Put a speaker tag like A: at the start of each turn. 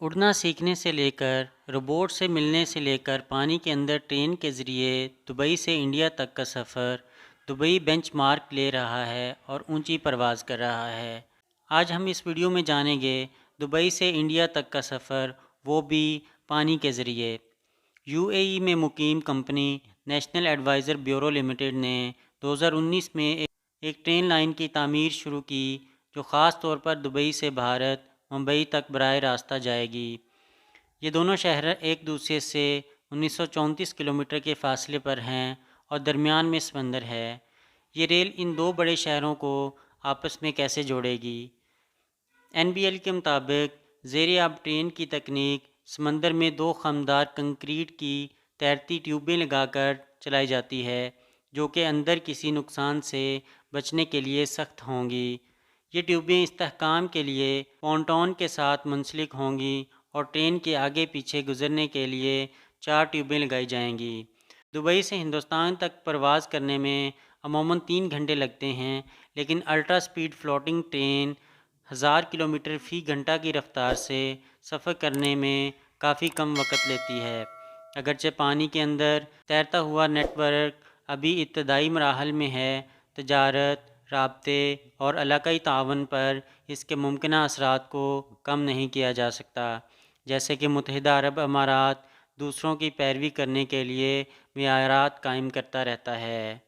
A: اڑنا سیکھنے سے لے کر روبوٹ سے ملنے سے لے کر پانی کے اندر ٹرین کے ذریعے دبئی سے انڈیا تک کا سفر، دبئی بینچ مارک لے رہا ہے اور اونچی پرواز کر رہا ہے۔ آج ہم اس ویڈیو میں جانیں گے دبئی سے انڈیا تک کا سفر، وہ بھی پانی کے ذریعے۔ یو اے ای میں مقیم company national adviser bureau limited نے 2019 میں ایک ٹرین لائن کی تعمیر شروع کی جو خاص طور پر دبئی سے بھارت ممبئی تک براہ راستہ جائے گی۔ یہ دونوں شہر ایک دوسرے سے 1934 کلومیٹر کے فاصلے پر ہیں اور درمیان میں سمندر ہے۔ یہ ریل ان دو بڑے شہروں کو آپس میں کیسے جوڑے گی؟ این بی ایل کے مطابق زیر آب ٹرین کی تکنیک سمندر میں دو خمدار کنکریٹ کی تیرتی ٹیوبیں لگا کر چلائی جاتی ہے جو کہ اندر کسی نقصان سے بچنے کے لیے سخت ہوں گی۔ یہ ٹیوبیں استحکام کے لیے پونٹون کے ساتھ منسلک ہوں گی اور ٹرین کے آگے پیچھے گزرنے کے لیے 4 ٹیوبیں لگائی جائیں گی۔ دبئی سے ہندوستان تک پرواز کرنے میں عموماً 3 گھنٹے لگتے ہیں، لیکن ultra speed floating train 1000 kilometre فی گھنٹہ کی رفتار سے سفر کرنے میں کافی کم وقت لیتی ہے۔ اگرچہ پانی کے اندر تیرتا ہوا نیٹ ورک ابھی ابتدائی مراحل میں ہے، تجارت، رابطے اور علاقائی تعاون پر اس کے ممکنہ اثرات کو کم نہیں کیا جا سکتا، جیسے کہ متحدہ عرب امارات دوسروں کی پیروی کرنے کے لیے معیارات قائم کرتا رہتا ہے۔